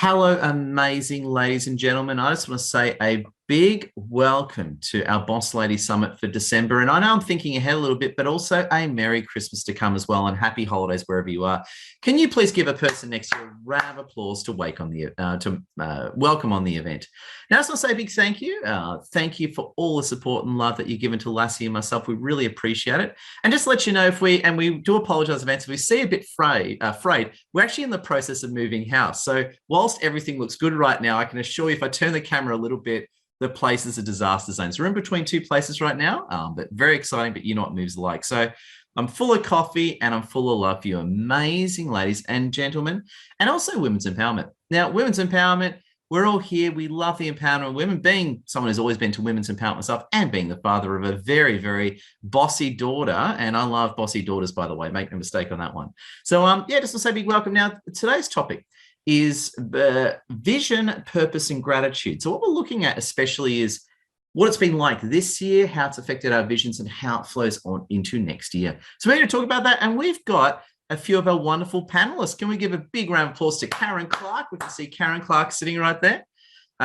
Hello, amazing ladies and gentlemen. I just want to say a big welcome to our Boss Lady Summit for December. And I know I'm thinking ahead a little bit, but also a Merry Christmas to come as well and happy holidays wherever you are. Can you please give a person next to you a round of applause to welcome on the event? Now, I just want to say a big thank you. Thank you for all the support and love that you've given to Lassie and myself. We really appreciate it. And just to let you know, we do apologize in advance if we see a bit frayed, we're actually in the process of moving house. So whilst everything looks good right now, I can assure you if I turn the camera a little bit, the place is a disaster zone. So we're in between two places right now, but very exciting, but you know what moves like. So I'm full of coffee and I'm full of love for you amazing ladies and gentlemen, and also women's empowerment. Now, women's empowerment, we're all here. We love the empowerment of women. Being someone who's always been to women's empowerment myself and being the father of a very, very bossy daughter, and I love bossy daughters, by the way, make no mistake on that one. So yeah, just to say a big welcome. Now, today's topic is vision, purpose, and gratitude. So what we're looking at especially is what it's been like this year, how it's affected our visions, and how it flows on into next year. So we're going to talk about that, and we've got a few of our wonderful panelists. Can we give a big round of applause to Karen Clark? We can see Karen Clark sitting right there.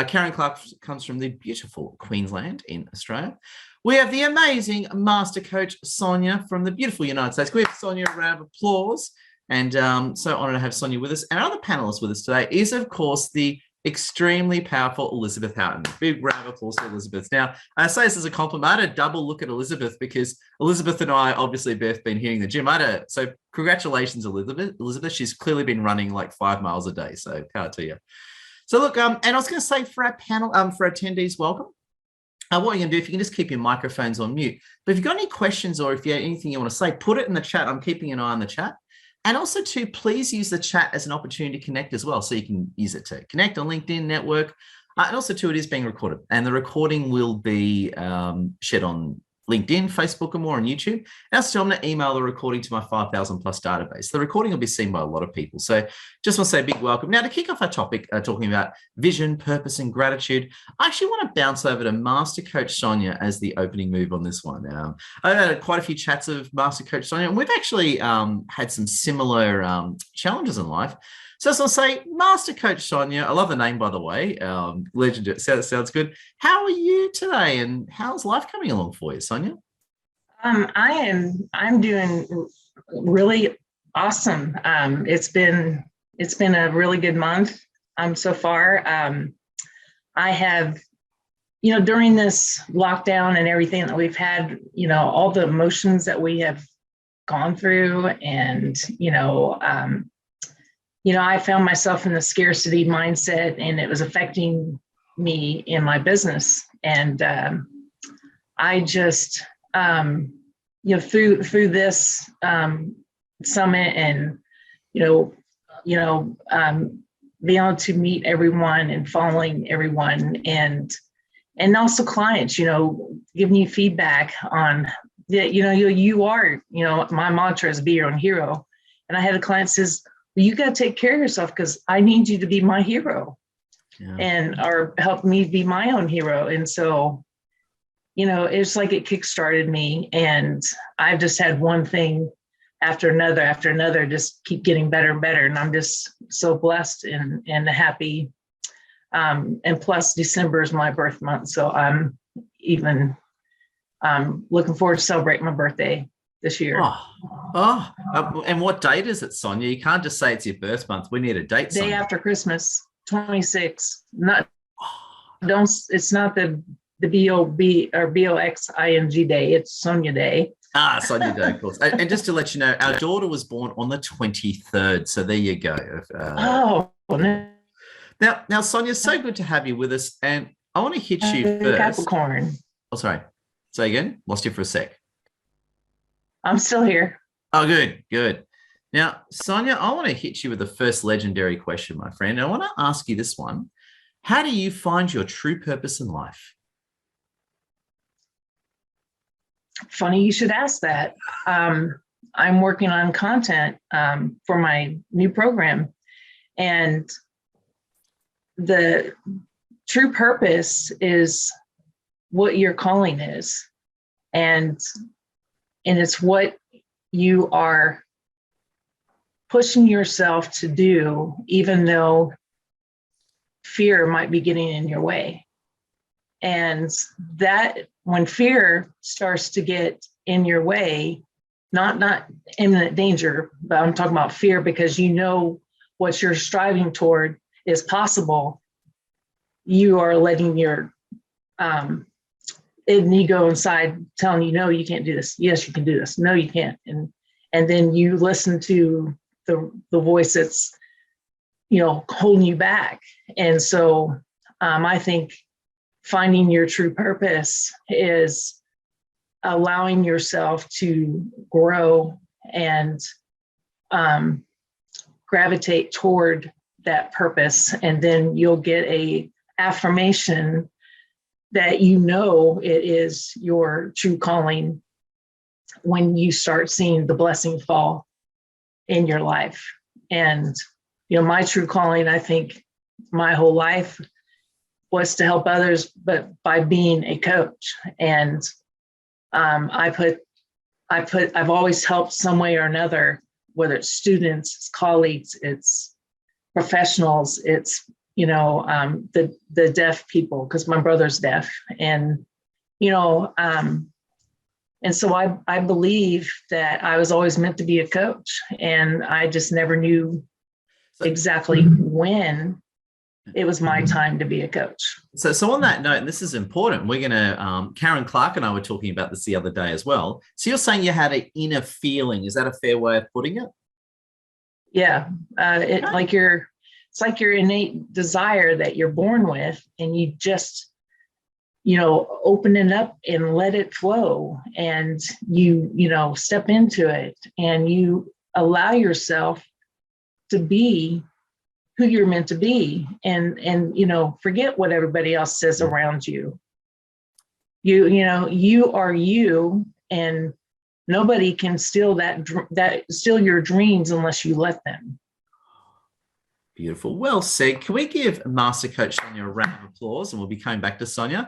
Karen Clark comes from the beautiful Queensland in Australia. We have the amazing master coach, Sonia, from the beautiful United States. Can we have Sonia a round of applause? And so honored to have Sonia with us. And our other panelist with us today is, of course, the extremely powerful Elizabeth Houghton. Big round of applause to Elizabeth. Now, I say this as a compliment. I had a double look at Elizabeth because Elizabeth and I obviously both been hitting the gym. So congratulations, Elizabeth. Elizabeth, she's clearly been running like 5 miles a day. So power to you. So look, and I was going to say for our panel, for attendees, welcome. What you're going to do, if you can just keep your microphones on mute. But if you've got any questions or if you have anything you want to say, put it in the chat. I'm keeping an eye on the chat. And also, too, please use the chat as an opportunity to connect as well. So you can use it to connect on LinkedIn network. And also, too, it is being recorded. And the recording will be shared on LinkedIn, Facebook, and more on YouTube. And also, I'm going to email the recording to my 5,000 plus database. The recording will be seen by a lot of people. So just want to say a big welcome. Now, to kick off our topic, talking about vision, purpose, and gratitude, I actually want to bounce over to Master Coach Sonia as the opening move on this one. I've had quite a few chats of Master Coach Sonia, and we've actually had some similar challenges in life. So I just want to say, Master Coach Sonia, I love the name, by the way. Legend, sounds good. How are you today, and how's life coming along for you, Sonia? I'm doing really awesome. It's been a really good month so far. I have, during this lockdown and everything that we've had, all the emotions that we have gone through, and I found myself in the scarcity mindset, and it was affecting me in my business. And I just, through this summit, and being able to meet everyone and following everyone, and also clients, giving you feedback on that. You are, my mantra is be your own hero. And I had a client says, you got to take care of yourself because I need you to be my hero, or help me be my own hero. And so, it's like it kickstarted me, and I've just had one thing after another, just keep getting better and better. And I'm just so blessed and happy. And plus December is my birth month. So I'm even looking forward to celebrating my birthday this year. And what date is it, Sonia? You can't just say it's your birth month. We need a date. Day Sonia. After Christmas, 26. It's not the B-O-B or B-O-X-I-N-G day. It's Sonia Day. Sonia Day, of course. And just to let you know, our daughter was born on the 23rd. So there you go. Now, Sonia, so good to have you with us. And I want to hit you first. Capricorn. Oh, sorry. Say again. Lost you for a sec. I'm still here. Oh, good. Now, Sonia, I want to hit you with the first legendary question, my friend. I want to ask you this one. How do you find your true purpose in life? Funny you should ask that. I'm working on content for my new program. And the true purpose is what your calling is. And it's what you are pushing yourself to do, even though fear might be getting in your way. And that when fear starts to get in your way, not imminent danger, but I'm talking about fear because you know what you're striving toward is possible, you are letting your ego inside telling you, no, you can't do this. Yes, you can do this. No, you can't. And then you listen to the voice that's, holding you back. And so I think finding your true purpose is allowing yourself to grow and gravitate toward that purpose. And then you'll get a affirmation that it is your true calling when you start seeing the blessing fall in your life. And, my true calling, I think my whole life was to help others, but by being a coach. And I've always helped some way or another, whether it's students, it's colleagues, it's professionals, it's, the deaf people, because my brother's deaf. And, and so I believe that I was always meant to be a coach, and I just never knew exactly when it was my time to be a coach. So on that note, and this is important, we're going to, Karen Clark and I were talking about this the other day as well. So you're saying you had an inner feeling. Is that a fair way of putting it? Yeah. It's like your innate desire that you're born with, and you just, open it up and let it flow, and you step into it, and you allow yourself to be who you're meant to be, and forget what everybody else says around you. You are you, and nobody can steal steal your dreams unless you let them. Beautiful. Well said. Can we give Master Coach Sonia a round of applause, and we'll be coming back to Sonia.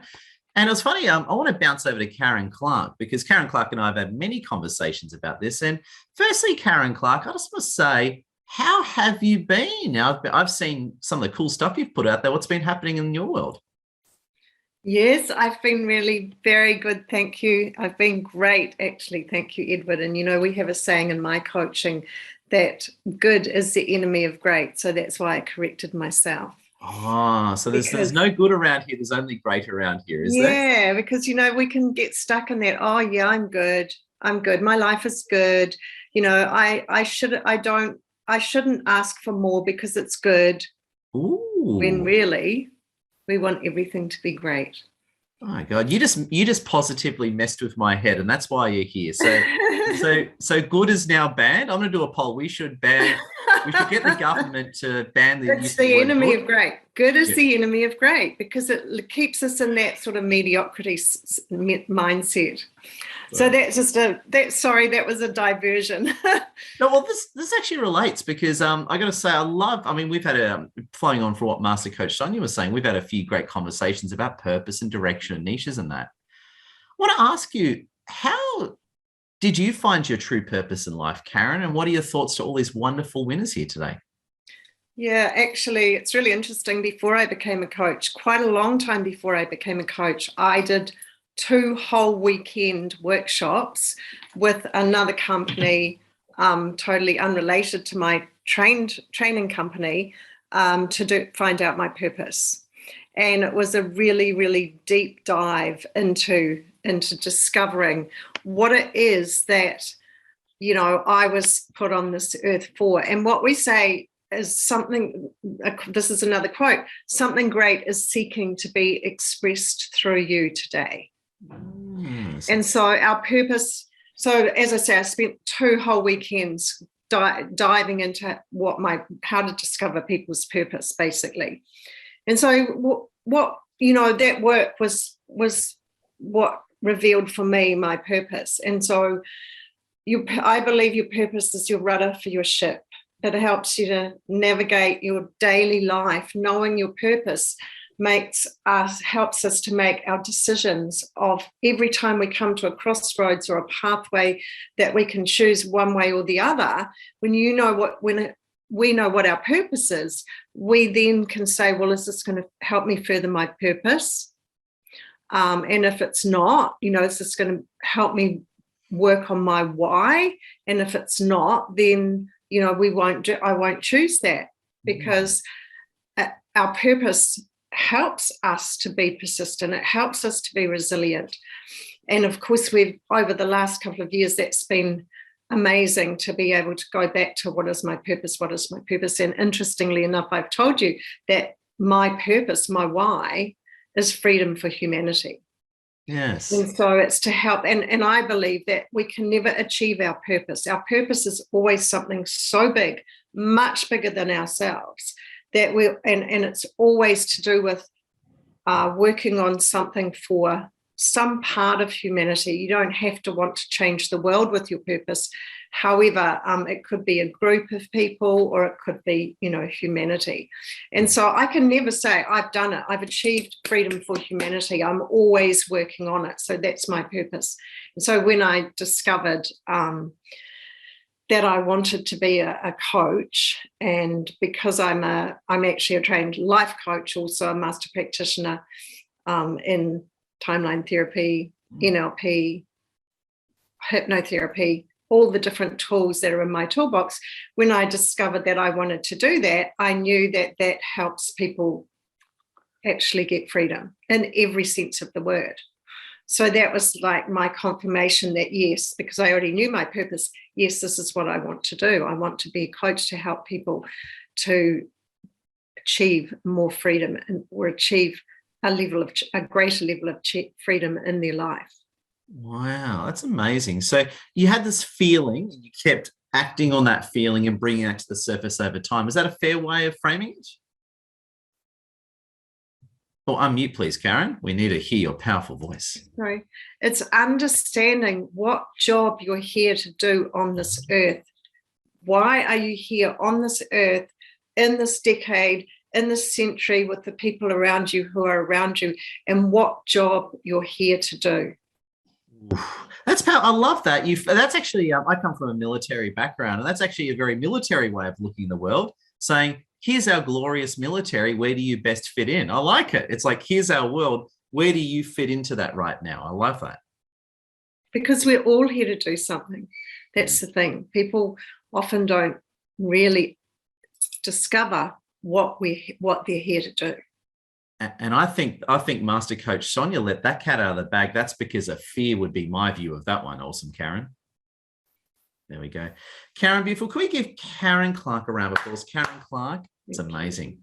And it was funny, I want to bounce over to Karen Clark, because Karen Clark and I have had many conversations about this. And firstly, Karen Clark, I just want to say, how have you been? Now, I've seen some of the cool stuff you've put out there. What's been happening in your world? Yes, I've been really very good. Thank you. I've been great, actually. Thank you, Edward. And, we have a saying in my coaching that good is the enemy of great. So that's why I corrected myself. Oh, so there's no good around here. There's only great around here, is there? Yeah, because, we can get stuck in that. Oh, yeah, I'm good. My life is good. I shouldn't ask for more because it's good. Ooh. When really we want everything to be great. Oh my God, you just positively messed with my head, and that's why you're here. So good is now banned. I'm going to do a poll. We should get the government to ban the use of the word enemy good. of great. Good is the enemy of great, because it keeps us in that sort of mediocrity mindset. So that's just that was a diversion. No, well, this actually relates, because I got to say, we've had flowing on for what Master Coach Sonia was saying, we've had a few great conversations about purpose and direction and niches and that. I want to ask you, how did you find your true purpose in life, Karen? And what are your thoughts to all these wonderful winners here today? Yeah, actually, it's really interesting. Before I became a coach, quite a long time before I became a coach, I did 2 whole weekend workshops with another company, totally unrelated to my training company, to find out my purpose. And it was a really, really deep dive into discovering what it is that, I was put on this earth for. And what we say is this is another quote, something great is seeking to be expressed through you today. And so our purpose, so as I say, I spent 2 whole weekends diving into how to discover people's purpose, basically. And so what that work was what revealed for me my purpose. And so I believe your purpose is your rudder for your ship. It helps you to navigate your daily life. Knowing your purpose helps us to make our decisions of every time we come to a crossroads or a pathway that we can choose one way or the other. When we know what our purpose is, we then can say, well, is this going to help me further my purpose? And if it's not, is this going to help me work on my why? And if it's not, then, I won't choose that, because our purpose helps us to be persistent. It helps us to be resilient. And of course, over the last couple of years, that's been amazing to be able to go back to what is my purpose? And interestingly enough, I've told you that my purpose, my why, is freedom for humanity. Yes. And so it's to help. And I believe that we can never achieve our purpose. Our purpose is always something so big, much bigger than ourselves, that and it's always to do with working on something for some part of humanity. You don't have to want to change the world with your purpose. However, it could be a group of people, or it could be, humanity. And so I can never say I've done it. I've achieved freedom for humanity. I'm always working on it. So that's my purpose. And so when I discovered that I wanted to be a coach, and because I'm actually a trained life coach, also a master practitioner in timeline therapy, NLP, hypnotherapy, all the different tools that are in my toolbox. When I discovered that I wanted to do that, I knew that that helps people actually get freedom in every sense of the word. So that was like my confirmation that yes, because I already knew my purpose, yes, this is what I want to do. I want to be a coach to help people to achieve more freedom or achieve a greater level of freedom in their life. Wow, that's amazing. So you had this feeling and you kept acting on that feeling and bringing it to the surface over time. Is that a fair way of framing it? Oh, unmute, please, Karen. We need to hear your powerful voice. Sorry. It's understanding what job you're here to do on this earth. Why are you here on this earth, in this decade, in this century, with the people around you who are around you, and what job you're here to do? That's powerful. I love that. That's actually, I come from a military background, and that's actually a very military way of looking at the world, saying, here's our glorious military. Where do you best fit in? I like it. It's like, here's our world. Where do you fit into that right now? I love that. Because we're all here to do something. That's the thing. People often don't really discover what they're here to do. And I think Master Coach Sonia let that cat out of the bag. That's because of fear would be my view of that one. Awesome, Karen. There we go. Karen, beautiful. Can we give Karen Clark a round of applause? Karen Clark, it's amazing.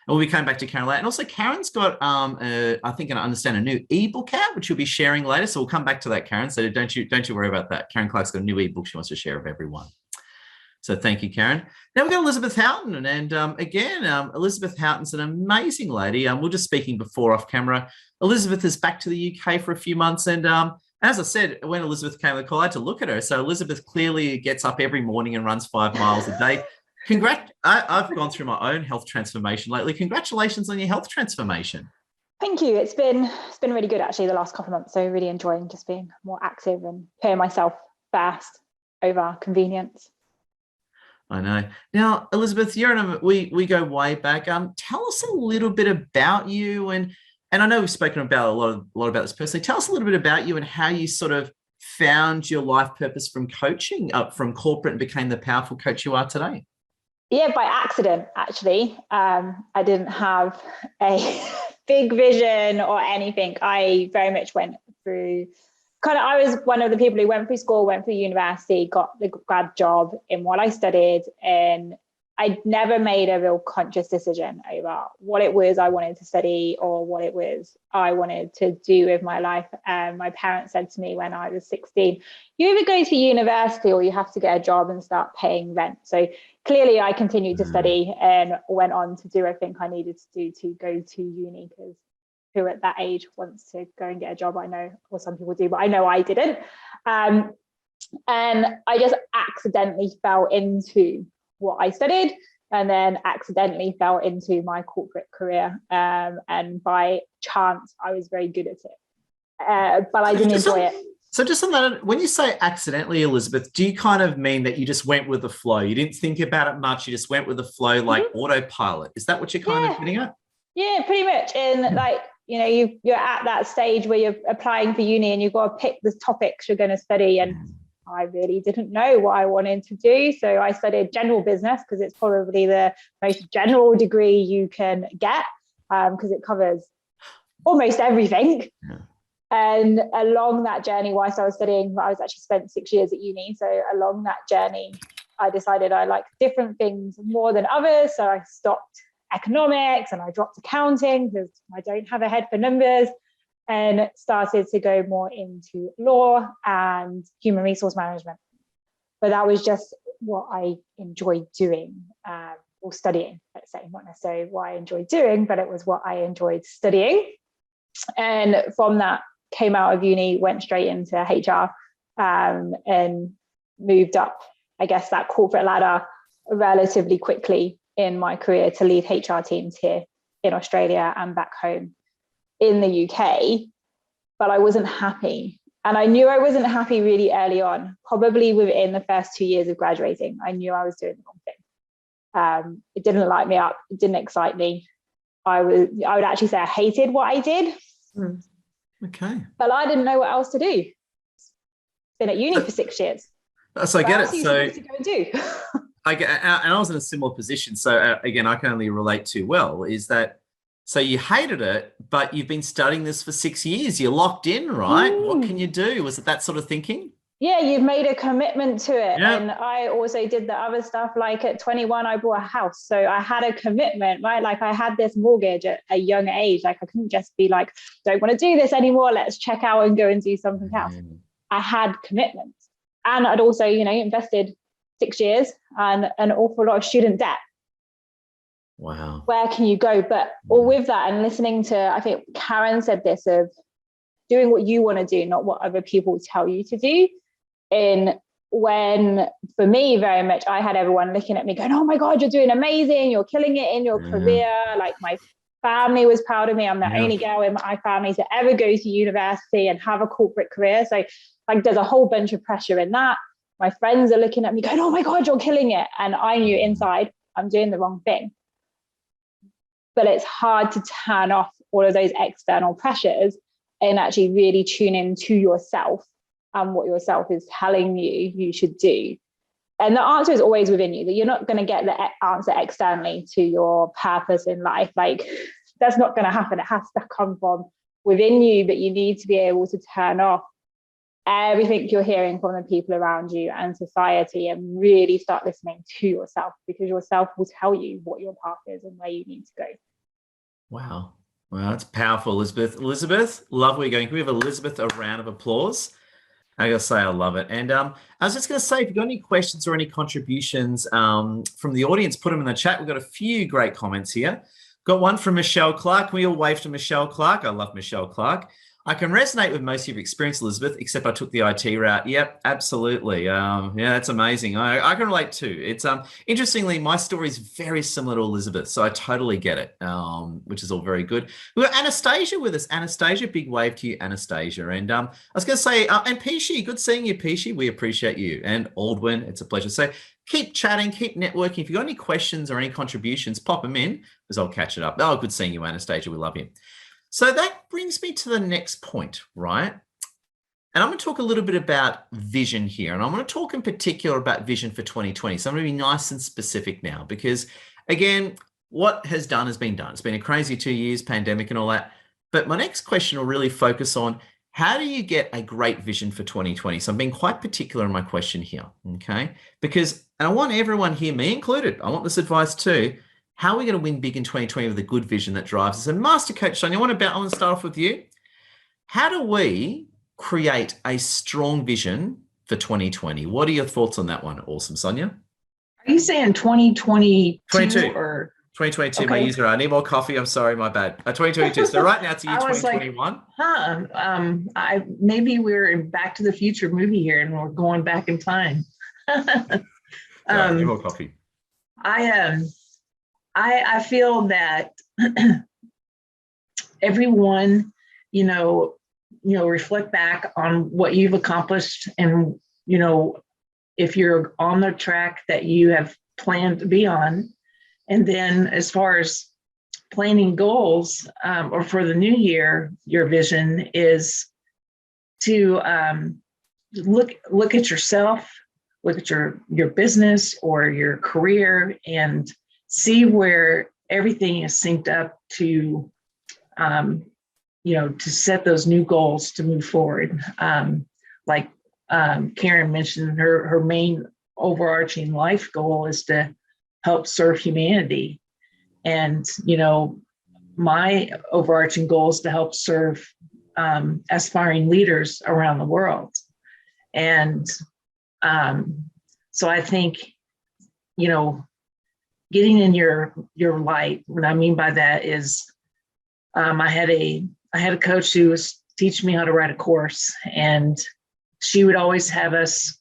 And we came back to Karen later. And also Karen's got, I think, I understand, a new ebook out, which you'll be sharing later. So we'll come back to that, Karen. So don't you worry about that. Karen Clark's got a new ebook she wants to share with everyone. So thank you, Karen. Now we've got Elizabeth Houghton. And again, Elizabeth Houghton's an amazing lady. We're just speaking before off camera. Elizabeth is back to the UK for a few months. And as I said, when Elizabeth came to the call, I had to look at her. So Elizabeth clearly gets up every morning and runs 5 miles a day. I've gone through my own health transformation lately. Congratulations on your health transformation. Thank you. It's been really good, actually, the last couple of months. So really enjoying just being more active and putting myself first over convenience. I know. Now, Elizabeth, we go way back. Tell us a little bit about you, and I know we've spoken about a lot about this personally. Tell us a little bit about you and how you sort of found your life purpose from coaching, from corporate, and became the powerful coach you are today. Yeah, by accident, actually. I didn't have a big vision or anything. I very much went through I was one of the people who went through school, went through university, got the grad job in what I studied, and I never made a real conscious decision over what it was I wanted to study or what it was I wanted to do with my life. My parents said to me when I was 16, you either go to university or you have to get a job and start paying rent. So clearly I continued to study and went on to do everything I needed to do to go to uni, because who at that age wants to go and get a job? I know, or some people do, but I know I didn't. And I just accidentally fell into what I studied, and then accidentally fell into my corporate career. And by chance, I was very good at it, but I didn't enjoy it. So just on that, when you say accidentally, Elizabeth, do you kind of mean that you just went with the flow? You didn't think about it much. You just went with the flow, like autopilot. Is that what you're kind of getting at? Yeah, pretty much. And like, you know, you're at that stage where you're applying for uni and you've got to pick the topics you're going to study. And I really didn't know what I wanted to do. So I studied general business because it's probably the most general degree you can get, because it covers almost everything. Yeah. And along that journey, whilst I was studying, I was actually spent 6 years at uni. So along that journey, I decided I liked different things more than others. So I stopped economics and I dropped accounting because I don't have a head for numbers, and started to go more into law and human resource management. But that was just what I enjoyed doing, or studying, let's say, not necessarily what I enjoyed doing, but it was what I enjoyed studying. And from that, came out of uni, went straight into HR, and moved up, I guess, that corporate ladder relatively quickly in my career to lead HR teams here in Australia and back home in the UK. But I wasn't happy. And I knew I wasn't happy really early on, probably within the first 2 years of graduating. I knew I was doing the wrong thing. It didn't light me up. It didn't excite me. I would actually say I hated what I did. Okay. But I didn't know what else to do. Been at uni for 6 years. So I get it. So to go and do. And I was in a similar position. So again, I can only relate too well, is that, so you hated it, but you've been studying this for 6 years. You're locked in, right? What can you do? Was it that sort of thinking? Yeah, you've made a commitment to it. Yep. And I also did the other stuff, like at 21, I bought a house. So I had a commitment, right? Like I had this mortgage at a young age. Like I couldn't just be like, don't want to do this anymore. Let's check out and go and do something else. I had commitments. And I'd also, invested 6 years and an awful lot of student debt. Wow. Where can you go? But all with that, and listening to, I think Karen said this, of doing what you want to do, not what other people tell you to do. And when, for me, very much, I had everyone looking at me going, oh my God, you're doing amazing. You're killing it in your career. Like my family was proud of me. I'm the only girl in my family to ever go to university and have a corporate career. So like there's a whole bunch of pressure in that. My friends are looking at me going, oh my God, you're killing it. And I knew inside I'm doing the wrong thing. But it's hard to turn off all of those external pressures and actually really tune in to yourself and what yourself is telling you should do. And the answer is always within you, that you're not going to get the answer externally to your purpose in life. Like that's not going to happen. It has to come from within you, but you need to be able to turn off everything you're hearing from the people around you and society and really start listening to yourself, because yourself will tell you what your path is and where you need to go. Wow. Wow, that's powerful, Elizabeth. Elizabeth, love where you're going. Can we have Elizabeth a round of applause? I gotta say, I love it. And I was just gonna say, if you've got any questions or any contributions from the audience, put them in the chat. We've got a few great comments here. Got one from Michelle Clark. Can we all wave to Michelle Clark? I love Michelle Clark. I can resonate with most of your experience, Elizabeth, except I took the IT route. Yep, absolutely. Yeah, that's amazing. I can relate too. It's interestingly, my story is very similar to Elizabeth, so I totally get it, which is all very good. We've got Anastasia with us. Anastasia, big wave to you, Anastasia. And I was going to say, and Pishi, good seeing you, Pishi. We appreciate you. And Aldwin, it's a pleasure. So keep chatting, keep networking. If you've got any questions or any contributions, pop them in, because I'll catch it up. Oh, good seeing you, Anastasia. We love you. So that brings me to the next point, right? And I'm going to talk a little bit about vision here. And I'm going to talk in particular about vision for 2020. So I'm going to be nice and specific now, because again, what has been done. It's been a crazy 2 years, pandemic and all that. But my next question will really focus on, how do you get a great vision for 2020? So I'm being quite particular in my question here, okay? Because, and I want everyone here, me included, I want this advice too. How are we going to win big in 2020 with a good vision that drives us? And Master Coach Sonia, I want to start off with you. How do we create a strong vision for 2020? What are your thoughts on that one? Awesome, Sonia. Are you saying 2022 22. or 2022? Okay. My user. I need more coffee. I'm sorry, my bad. 2022. So right now it's the year I was like, 2021. Maybe we're in Back to the Future movie here and we're going back in time. I need more coffee. I feel that everyone, reflect back on what you've accomplished, and, if you're on the track that you have planned to be on. And then as far as planning goals, or for the new year, your vision is to look at yourself, look at your business or your career, and see where everything is synced up to, to set those new goals to move forward. Like Karen mentioned, her main overarching life goal is to help serve humanity. And, my overarching goal is to help serve aspiring leaders around the world. And so I think, getting in your light, what I mean by that is, I had a coach who was teaching me how to write a course, and she would always have us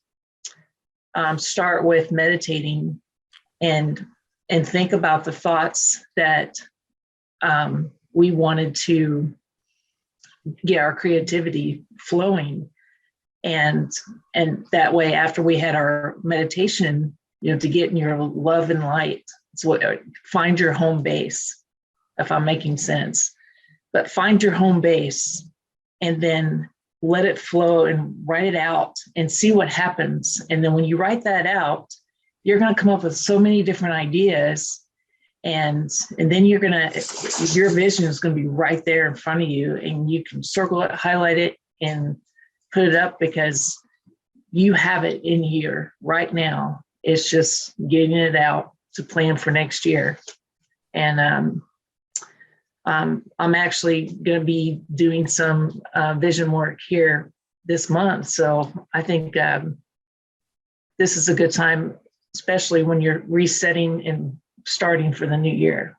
start with meditating and think about the thoughts that we wanted to get our creativity flowing. And that way, after we had our meditation, to get in your love and light, it's what, find your home base, if I'm making sense. But find your home base and then let it flow and write it out and see what happens. And then when you write that out, you're going to come up with so many different ideas. And then your vision is going to be right there in front of you, and you can circle it, highlight it, and put it up, because you have it in here right now. It's just getting it out to plan for next year. And I'm actually going to be doing some vision work here this month. So I think this is a good time, especially when you're resetting and starting for the new year.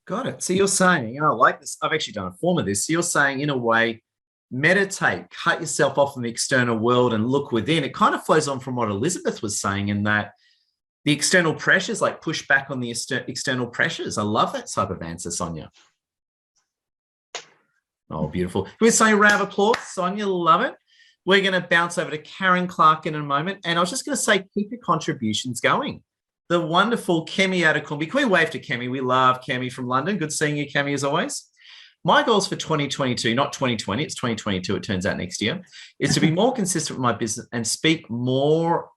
Got it. So you're saying, I like this. I've actually done a form of this. So you're saying, in a way, meditate, cut yourself off from the external world and look within. It kind of flows on from what Elizabeth was saying, in that the external pressures, like push back on the external pressures. I love that type of answer, Sonia. Oh, beautiful. Can we say a round of applause? Sonia, love it. We're going to bounce over to Karen Clark in a moment. And I was just going to say, keep your contributions going. The wonderful Kemi out of Columbia. Can we wave to Kemi? We love Kemi from London. Good seeing you, Kemi, as always. My goals for 2022, not 2020, it's 2022, it turns out, next year, is to be more consistent with my business and speak with more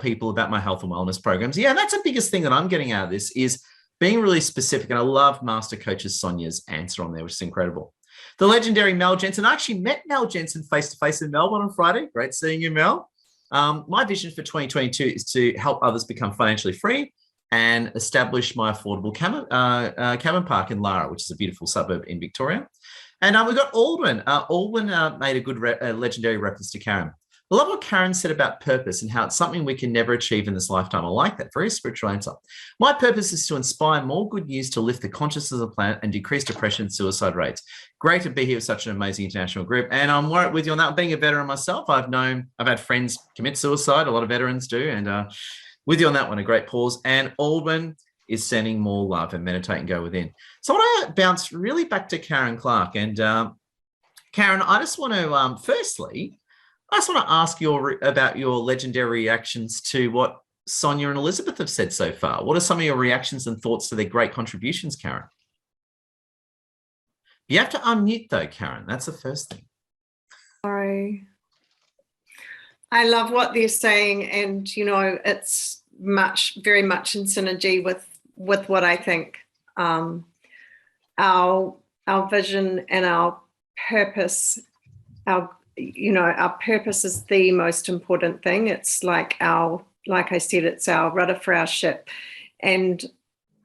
people about my health and wellness programs. Yeah, that's the biggest thing that I'm getting out of this, is being really specific. And I love Master Coaches Sonia's answer on there, which is incredible. The legendary Mel Jensen. I actually met Mel Jensen face-to-face in Melbourne on Friday. Great seeing you, Mel. My vision for 2022 is to help others become financially free and establish my affordable cabin park in Lara, which is a beautiful suburb in Victoria. And we've got Aldwin. Aldwin made a good legendary reference to Karen. I love what Karen said about purpose and how it's something we can never achieve in this lifetime. I like that. Very spiritual answer. My purpose is to inspire more good news to lift the consciousness of the planet and decrease depression and suicide rates. Great to be here with such an amazing international group. And I'm right with you on that. Being a veteran myself, I've had friends commit suicide. A lot of veterans do. And with you on that one, a great pause. And Aldwin is sending more love, and meditate and go within. So I want to bounce really back to Karen Clark. And Karen, I just want to, firstly, I just want to ask about your legendary reactions to what Sonia and Elizabeth have said so far. What are some of your reactions and thoughts to their great contributions, Karen? You have to unmute though, Karen. That's the first thing. Sorry. I love what they're saying, and it's very much in synergy with what I think. Our vision and our purpose, our purpose is the most important thing. It's like I said, it's our rudder for our ship, and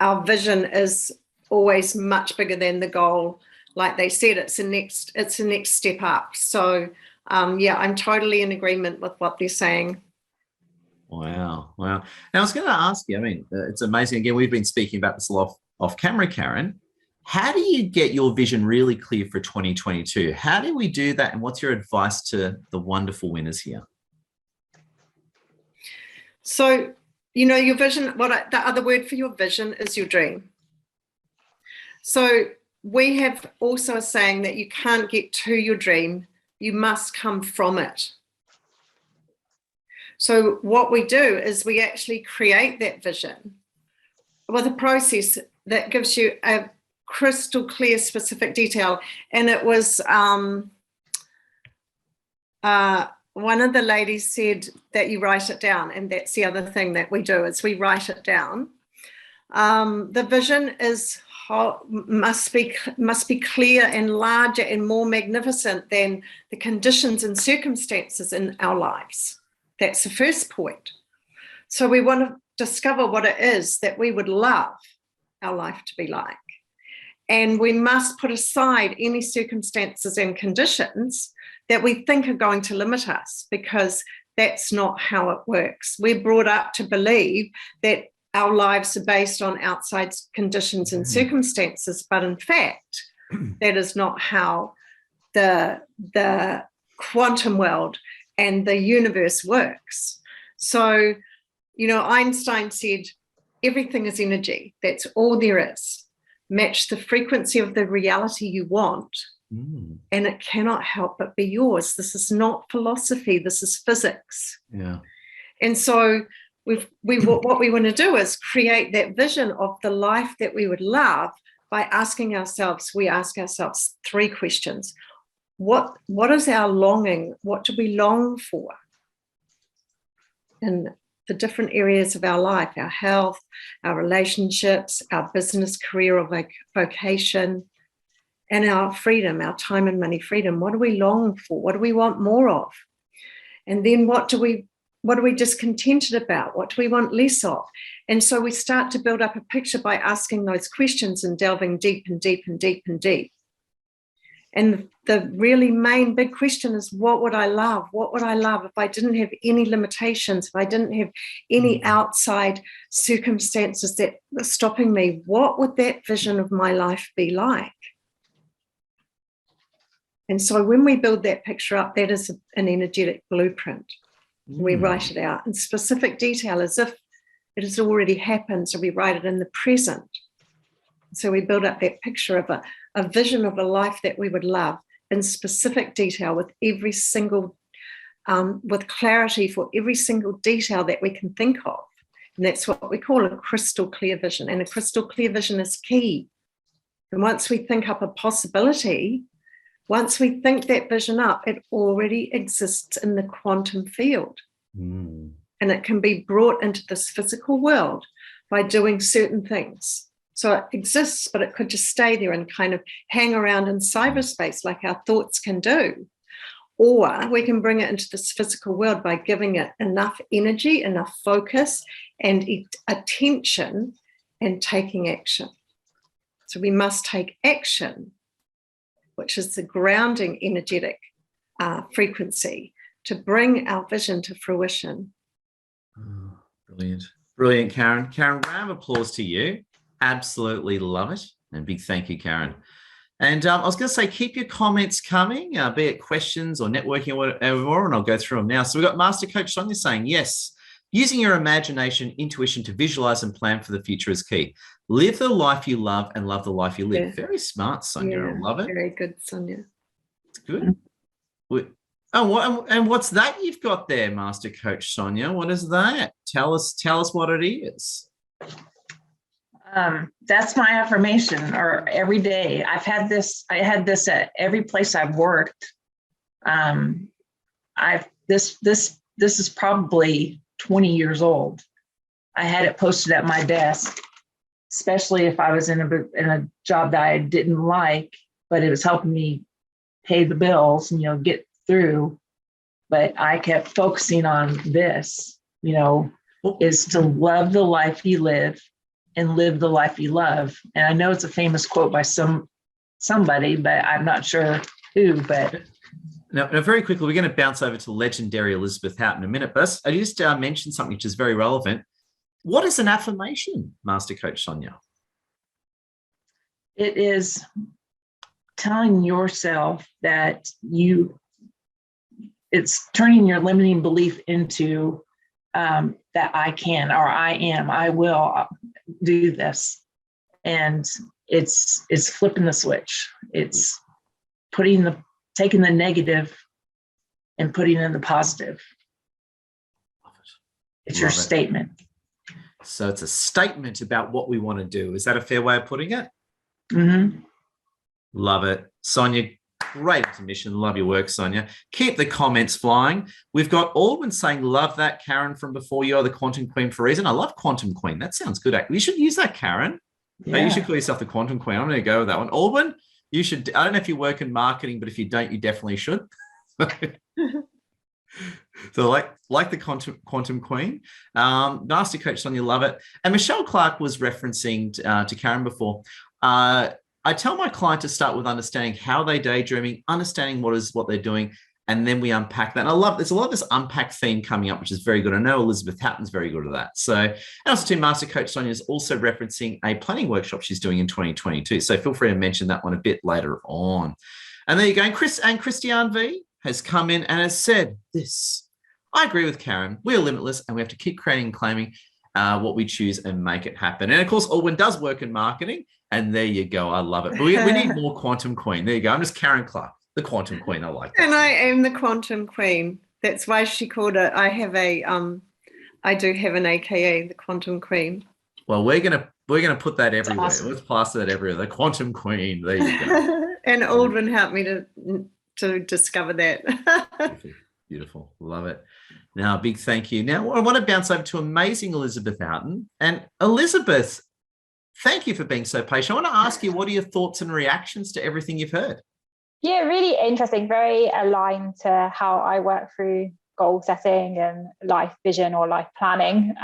our vision is always much bigger than the goal. Like they said, it's the next step up. So I'm totally in agreement with what they're saying. Wow. Now I was going to ask you, I mean, it's amazing. Again, we've been speaking about this a lot off camera, Karen. How do you get your vision really clear for 2022? How do we do that? And what's your advice to the wonderful winners here? So, your vision, the other word for your vision is your dream. So we have also a saying that you can't get to your dream, you must come from it. So what we do is we actually create that vision with a process that gives you a crystal clear specific detail. And it was one of the ladies said that you write it down, and that's the other thing that we do is we write it down. The vision must be clear and larger and more magnificent than the conditions and circumstances in our lives. That's the first point. So we want to discover what it is that we would love our life to be like. And we must put aside any circumstances and conditions that we think are going to limit us, because that's not how it works. We're brought up to believe that our lives are based on outside conditions and circumstances, but in fact, that is not how the quantum world and the universe works. So, Einstein said, everything is energy. That's all there is. Match the frequency of the reality you want, and it cannot help but be yours. This is not philosophy. This is physics. Yeah. And so what we want to do is create that vision of the life that we would love by asking ourselves, we ask ourselves 3 questions. What is our longing? What do we long for in the different areas of our life, our health, our relationships, our business, career, or vocation, and our freedom, our time and money freedom? What do we long for? What do we want more of? And then what are we discontented about? What do we want less of? And so we start to build up a picture by asking those questions and delving deep and deep and deep and deep. And the really main big question is, what would I love? What would I love if I didn't have any limitations, if I didn't have any outside circumstances that were stopping me? What would that vision of my life be like? And so when we build that picture up, that is an energetic blueprint. We write it out in specific detail as if it has already happened. So we write it in the present. So we build up that picture of a vision of a life that we would love in specific detail, with every single, with clarity for every single detail that we can think of. And that's what we call a crystal clear vision. And a crystal clear vision is key. And once we think up a possibility, once we think that vision up, it already exists in the quantum field. And it can be brought into this physical world by doing certain things. So it exists, but it could just stay there and kind of hang around in cyberspace like our thoughts can do. Or we can bring it into this physical world by giving it enough energy, enough focus and attention, and taking action. So we must take action, which is the grounding energetic frequency, to bring our vision to fruition. Oh, brilliant. Brilliant, Karen. Karen, round of applause to you. Absolutely love it. And big thank you, Karen. And I was going to say, keep your comments coming, be it questions or networking or whatever, and I'll go through them now. So we've got Master Coach Sonia saying, yes, using your imagination, intuition to visualize and plan for the future is key. Live the life you love and love the life you live. Yeah. Very smart, Sonia. I love it. Very good, Sonia. It's good. And what's that you've got there, Master Coach Sonia? What is that? Tell us what it is. That's my affirmation, or every day. I had this at every place I've worked. This is probably 20 years old. I had it posted at my desk, especially if I was in a job that I didn't like, but it was helping me pay the bills and, get through. But I kept focusing on this, is to love the life you live and live the life you love. And I know it's a famous quote by somebody, but I'm not sure who. But now, very quickly, we're going to bounce over to legendary Elizabeth Houghton in a minute. But I just mentioned something which is very relevant. What is an affirmation, Master Coach Sonia? It is telling yourself that it's turning your limiting belief into that I can, or I am, I will do this. And it's flipping the switch. It's taking the negative and putting in the positive. It's your statement. So it's a statement about what we want to do. Is that a fair way of putting it? Mm-hmm. Love it. Sonia, great submission. Love your work, Sonia. Keep the comments flying. We've got Aldwin saying, love that, Karen, from before. You are the quantum queen for a reason. I love quantum queen. That sounds good. We should use that, Karen. Yeah. You should call yourself the quantum queen. I'm going to go with that one. Aldwin, you should. I don't know if you work in marketing, but if you don't, you definitely should. So like the quantum queen. Nasty coach, Sonia, love it. And Michelle Clark was referencing to Karen before. I tell my client to start with understanding how they're daydreaming, understanding what they're doing, and then we unpack that. And there's a lot of this unpack theme coming up, which is very good. I know Elizabeth Hatton's very good at that. So, and also too, Master Coach Sonia is also referencing a planning workshop she's doing in 2022. So feel free to mention that one a bit later on. And there you go. And Christiane V has come in and has said this. I agree with Karen. We are limitless and we have to keep creating and claiming what we choose and make it happen. And of course, Aldwin does work in marketing. And there you go. I love it. But we need more quantum queen. There you go. I'm just Karen Clark, the quantum queen. I like that. And I am the quantum queen. That's why she called it. I do have an AKA, the quantum queen. Well, we're gonna put that everywhere. Awesome. Let's plaster that everywhere. The quantum queen. There you go. And Aldwin helped me to discover that. Beautiful. Beautiful. Love it. Now, a big thank you. Now, I want to bounce over to amazing Elizabeth Houghton. And Elizabeth, thank you for being so patient. I want to ask you, what are your thoughts and reactions to everything you've heard? Yeah, really interesting. Very aligned to how I work through goal setting and life vision or life planning.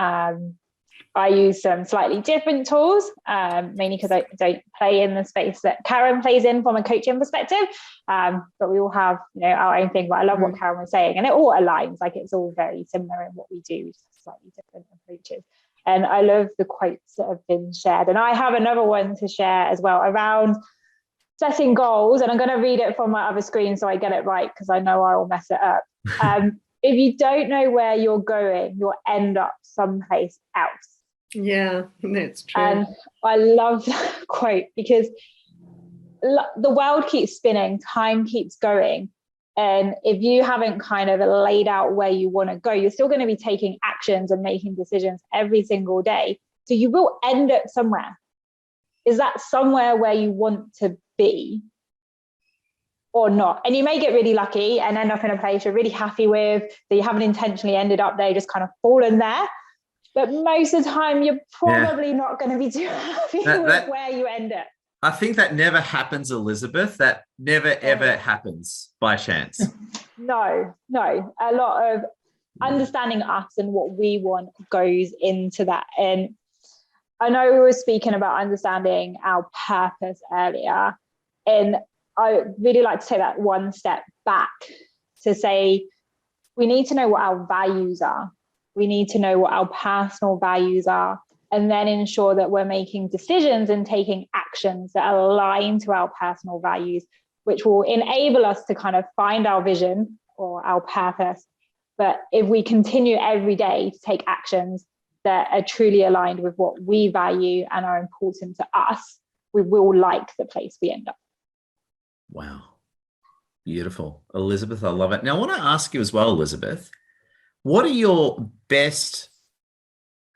I use some slightly different tools, mainly because I don't play in the space that Karen plays in from a coaching perspective. But we all have, our own thing. But I love what Karen was saying, and it all aligns. Like, it's all very similar in what we do, just slightly different approaches. And I love the quotes that have been shared. And I have another one to share as well around setting goals. And I'm going to read it from my other screen so I get it right, because I know I will mess it up. If you don't know where you're going, you'll end up someplace else. Yeah, that's true. And I love that quote, because the world keeps spinning, time keeps going. And if you haven't kind of laid out where you want to go, you're still going to be taking actions and making decisions every single day. So you will end up somewhere. Is that somewhere where you want to be or not? And you may get really lucky and end up in a place you're really happy with, that you haven't intentionally ended up there, just kind of fallen there. But most of the time, you're probably not going to be too happy with where you end up. I think that never happens, Elizabeth. That never, ever happens by chance. No. A lot of understanding us and what we want goes into that. And I know we were speaking about understanding our purpose earlier. And I really like to take that one step back to say, we need to know what our values are. We need to know what our personal values are, and then ensure that we're making decisions and taking actions that align to our personal values, which will enable us to kind of find our vision or our purpose. But if we continue every day to take actions that are truly aligned with what we value and are important to us, we will like the place we end up. Wow. Beautiful. Elizabeth, I love it. Now, I want to ask you as well, Elizabeth, what are your best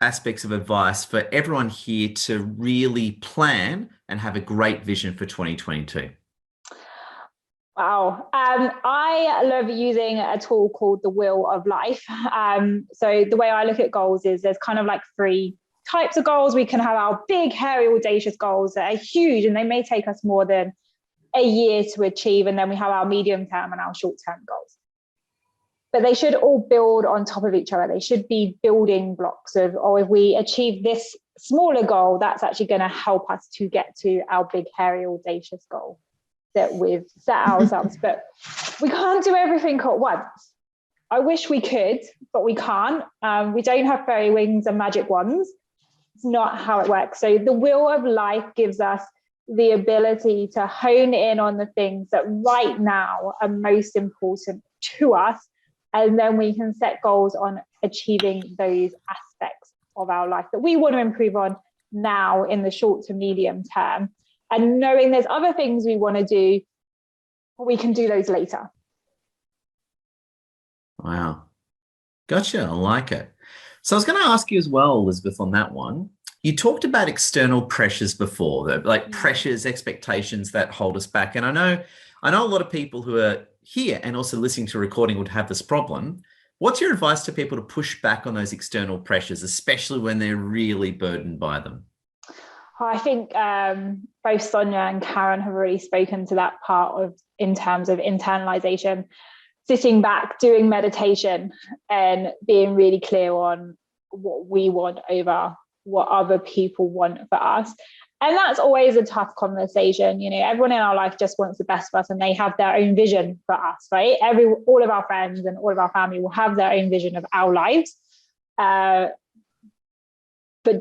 aspects of advice for everyone here to really plan and have a great vision for 2022? Wow. I love using a tool called the Wheel of Life. So the way I look at goals is there's kind of like 3 types of goals. We can have our big, hairy, audacious goals that are huge, and they may take us more than a year to achieve. And then we have our medium term and our short term goals. But they should all build on top of each other. They should be building blocks of, if we achieve this smaller goal, that's actually going to help us to get to our big, hairy, audacious goal that we've set ourselves. But we can't do everything at once. I wish we could, but we can't. We don't have fairy wings and magic wands. It's not how it works. So the Wheel of Life gives us the ability to hone in on the things that right now are most important to us. And then we can set goals on achieving those aspects of our life that we want to improve on now in the short to medium term. and knowing there's other things we want to do, we can do those later. Wow. Gotcha. I like it. So I was going to ask you as well, Elizabeth, on that one. You talked about external pressures before, like pressures, expectations that hold us back. And I know a lot of people who are here and also listening to a recording would have this problem. What's your advice to people to push back on those external pressures, especially when they're really burdened by them? I think both Sonia and Karen have already spoken to that part of in terms of internalization, sitting back, doing meditation, and being really clear on what we want over what other people want for us. And that's always a tough conversation. Everyone in our life just wants the best for us, and they have their own vision for us, right? All of our friends and all of our family will have their own vision of our lives. But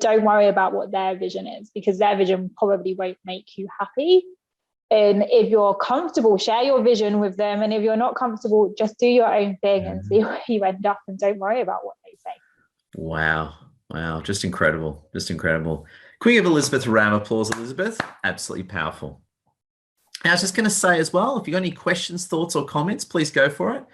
don't worry about what their vision is, because their vision probably won't make you happy. And if you're comfortable, share your vision with them. And if you're not comfortable, just do your own thing and see where you end up, and don't worry about what they say. Wow. Just incredible. Can we give Elizabeth a round of applause, Elizabeth? Absolutely powerful. And I was just going to say as well, if you've got any questions, thoughts, or comments, please go for it.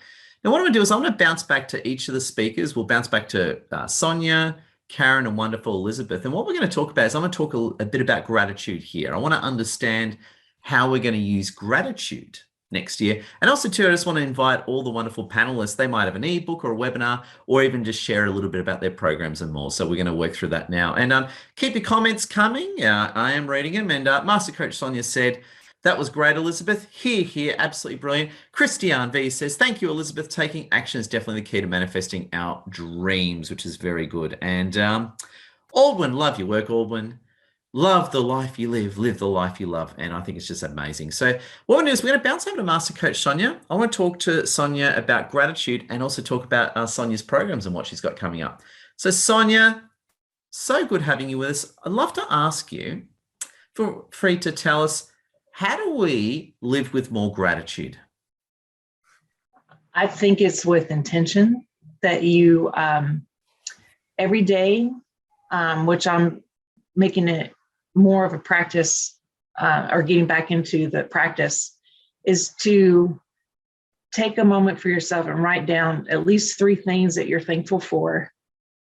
Now, what I'm going to do is I'm going to bounce back to each of the speakers. We'll bounce back to Sonia, Karen, and wonderful Elizabeth. And what we're going to talk about is I'm going to talk a bit about gratitude here. I want to understand how we're going to use gratitude next year. And also too, I just want to invite all the wonderful panelists. They might have an ebook or a webinar, or even just share a little bit about their programs and more. So we're going to work through that now. And keep your comments coming. I am reading them. And Master Coach Sonia said, that was great, Elizabeth. Here, absolutely brilliant. Christiane V says, thank you, Elizabeth. Taking action is definitely the key to manifesting our dreams, which is very good. And Aldwin, love your work, Aldwin. Love the life you live the life you love. And I think it's just amazing. So what we're going to do is we're going to bounce over to Master Coach Sonia. I want to talk to Sonia about gratitude and also talk about Sonia's programs and what she's got coming up. So Sonia, so good having you with us. I'd love to ask you, feel free to tell us, how do we live with more gratitude? I think it's with intention that you, every day, which I'm making it more of a practice, or getting back into the practice, is to take a moment for yourself and write down at least 3 things that you're thankful for.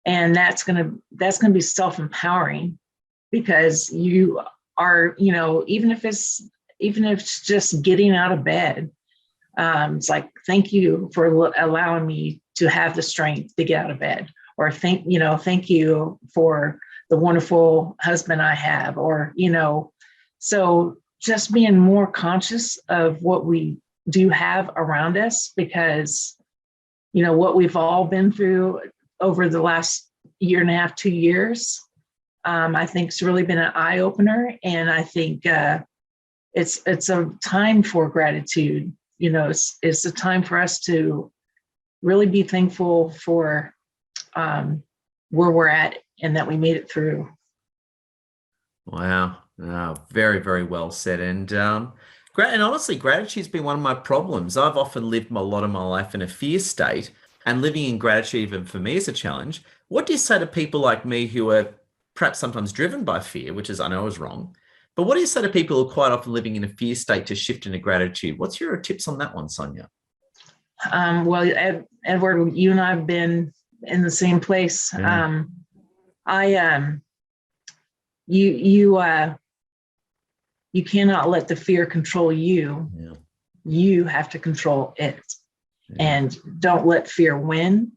And that's gonna be self-empowering, because you are, even if it's just getting out of bed, it's like, thank you for allowing me to have the strength to get out of bed, or thank you for the wonderful husband I have, or, so just being more conscious of what we do have around us, because, what we've all been through over the last 1.5 to 2 years, I think it's really been an eye opener. And I think it's a time for gratitude. It's a time for us to really be thankful for where we're at and that we made it through. Wow. Very, very well said. And honestly, gratitude's been one of my problems. I've often lived a lot of my life in a fear state, and living in gratitude even for me is a challenge. What do you say to people like me who are perhaps sometimes driven by fear, which is, I know is wrong, but what do you say to people who are quite often living in a fear state to shift into gratitude? What's your tips on that one, Sonia? Well, Edward, you and I have been in the same place. Yeah. You cannot let the fear control you. Yeah. You have to control it. Yeah. And don't let fear win,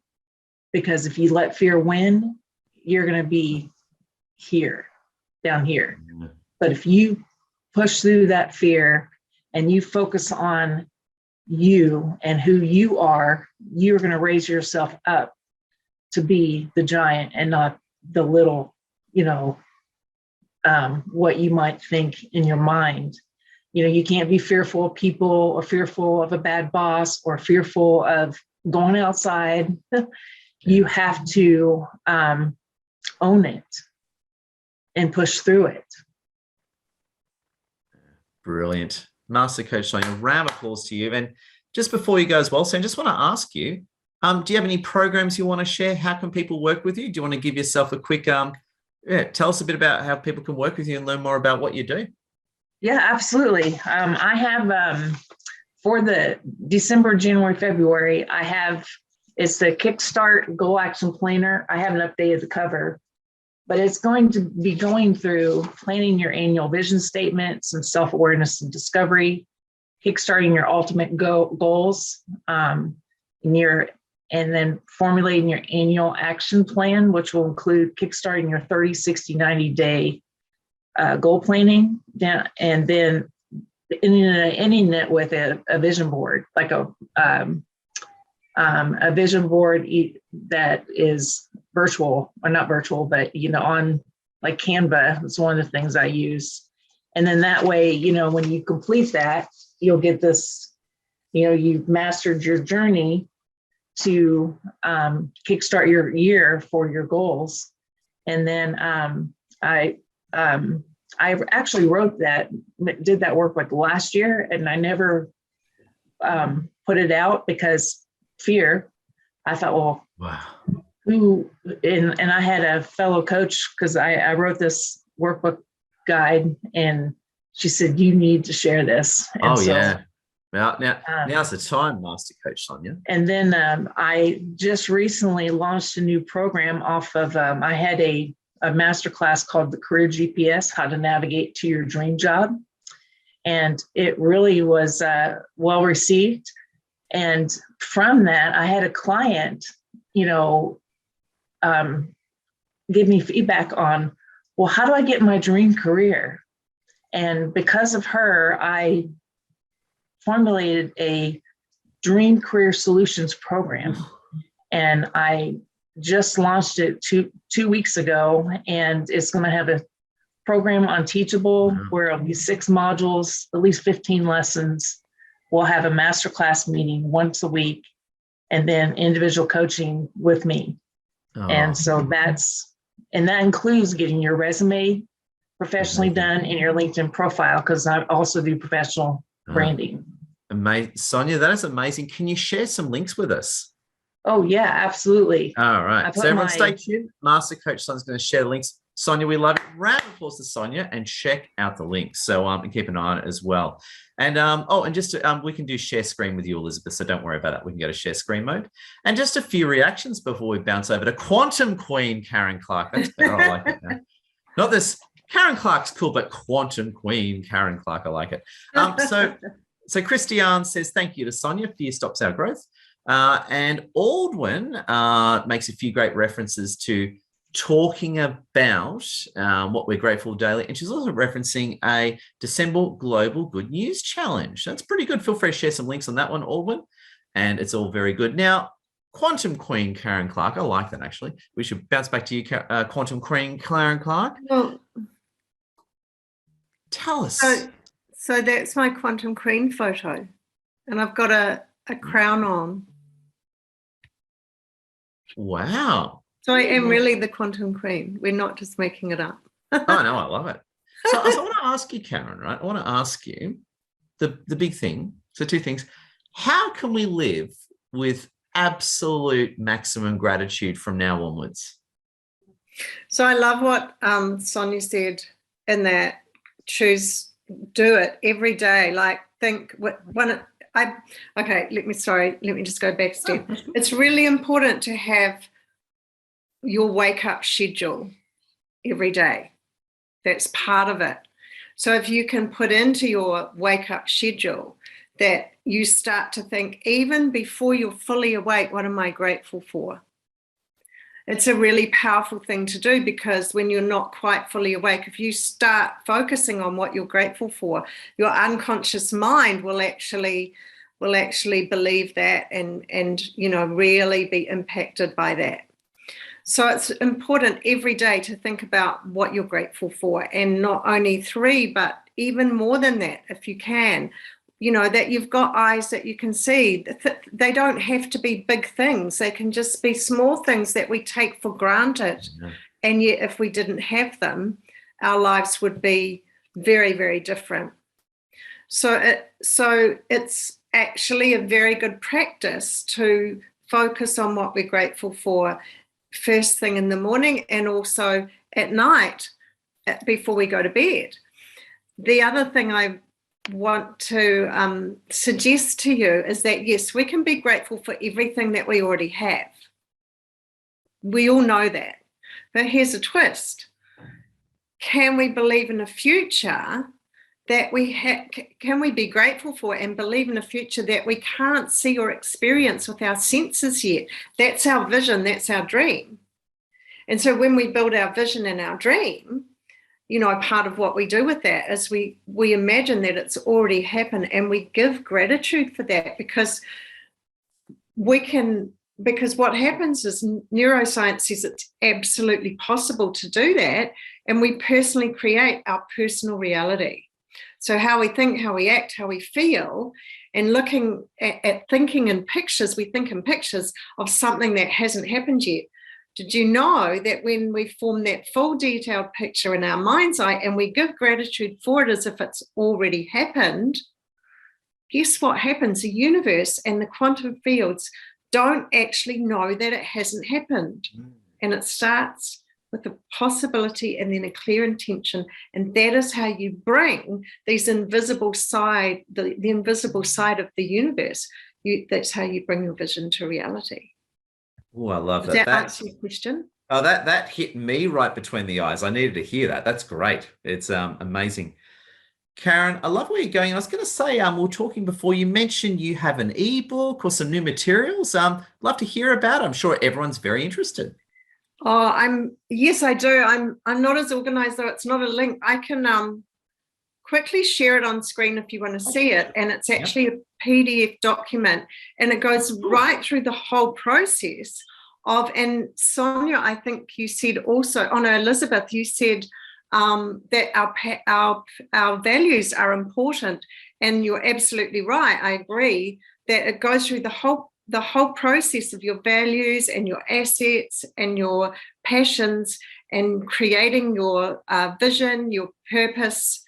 because if you let fear win, you're going to be down here. Yeah. But if you push through that fear and you focus on you and who you are, you're going to raise yourself up to be the giant and not the little, what you might think in your mind. You can't be fearful of people, or fearful of a bad boss, or fearful of going outside. You have to own it and push through it. Brilliant. Master Coach Sonia, round of applause to you. And just before you go as well, so I just want to ask you, do you have any programs you want to share? How can people work with you? Do you want to give yourself a quick, tell us a bit about how people can work with you and learn more about what you do? Yeah, absolutely. I have for the December, January, February, it's the Kickstart Goal Action Planner. I haven't updated the cover, but it's going to be going through planning your annual vision statement, some self-awareness and discovery, kickstarting your ultimate goals, and then formulating your annual action plan, which will include kickstarting your 30, 60, 90-day goal planning, and then ending it with a vision board, like a vision board that is virtual, or not virtual, but on like Canva. It's one of the things I use. And then that way, when you complete that, you'll get this, you've mastered your journey to kickstart your year for your goals. And then I actually did that work like last year, and I never put it out because fear. I thought, well, Wow. And I had a fellow coach, because I wrote this workbook guide, and she said, you need to share this. And Yeah. Now's the time, Master Coach Sonia. And then I just recently launched a new program off of, I had a masterclass called the Career GPS, How to Navigate to Your Dream Job. And it really was well received. And from that, I had a client, give me feedback on, well, how do I get my dream career? And because of her, I formulated a dream career solutions program. And I just launched it two weeks ago, and it's going to have a program on Teachable where it'll be 6 modules, at least 15 lessons. We'll have a masterclass meeting once a week, and then individual coaching with me. And so that includes getting your resume professionally done and your LinkedIn profile, because I also do professional branding. Amazing. Sonia, that is amazing. Can you share some links with us? Oh, yeah, absolutely. All right. So everyone stay tuned. Master Coach Sonia's going to share the links. Sonia, we love it. Round of applause to Sonia, and check out the links. So and keep an eye on it as well. And and just we can do share screen with you, Elizabeth. So don't worry about that. We can go to share screen mode. And just a few reactions before we bounce over to Quantum Queen Karen Clark. That's better. I like it now. Not this. Karen Clark's cool, but Quantum Queen Karen Clark. I like it. So Christiane says, thank you to Sonia. Fear stops our growth. And Aldwin makes a few great references to talking about what we're grateful daily. And she's also referencing a December Global Good News Challenge. That's pretty good. Feel free to share some links on that one, Aldwin. And it's all very good. Now, Quantum Queen Karen Clark. I like that, actually. We should bounce back to you, Quantum Queen Karen Clark. Well, tell us. So that's my Quantum Queen photo. And I've got a crown on. Wow. So I am really the Quantum Queen. We're not just making it up. Oh, no, I love it. So I want to ask you, Karen, right? I want to ask you the big thing. So 2 things. How can we live with absolute maximum gratitude from now onwards? So I love what Sonia said in that do it every day. Like think okay, let me just go back a step. It's really important to have your wake up schedule every day. That's part of it. So if you can put into your wake up schedule that you start to think, even before you're fully awake, what am I grateful for? It's a really powerful thing to do, because when you're not quite fully awake, if you start focusing on what you're grateful for, your unconscious mind will actually believe that and really be impacted by that. So it's important every day to think about what you're grateful for, and not only 3, but even more than that, if you can. That you've got eyes that you can see. They don't have to be big things. They can just be small things that we take for granted. Yeah. And yet, if we didn't have them, our lives would be very, very different. So it's actually a very good practice to focus on what we're grateful for first thing in the morning, and also at night before we go to bed. the other thing I want to suggest to you is that, yes, we can be grateful for everything that we already have. We all know that. But here's a twist. Can we believe in a future that can we be grateful for and believe in a future that we can't see or experience with our senses yet? That's our vision, that's our dream. And so when we build our vision and our dream, you know, part of what we do with that is we imagine that it's already happened, and we give gratitude for that, because what happens is neuroscience says it's absolutely possible to do that, and we personally create our personal reality. So how we think, how we act, how we feel, and looking at thinking in pictures, we think in pictures of something that hasn't happened yet. Did you know that when we form that full detailed picture in our mind's eye and we give gratitude for it as if it's already happened, guess what happens? The universe and the quantum fields don't actually know that it hasn't happened. And it starts with a possibility and then a clear intention. And that is how you bring these invisible side, the invisible side of the universe. That's how you bring your vision to reality. Oh, I love that. Does that answer your question? Oh, that hit me right between the eyes. I needed to hear that. That's great. It's amazing. Karen, I love where you're going. I was going to say, we were talking before, you mentioned you have an ebook or some new materials. Love to hear about it. I'm sure everyone's very interested. Oh, yes, I do. I'm not as organized, though. It's not a link. I can quickly share it on screen if you want to see it. And it's actually a PDF document, and it goes right through the whole process and Sonia, I think you said also, Elizabeth, you said that our values are important, and you're absolutely right. I agree that it goes through the whole process of your values and your assets and your passions, and creating your vision, your purpose,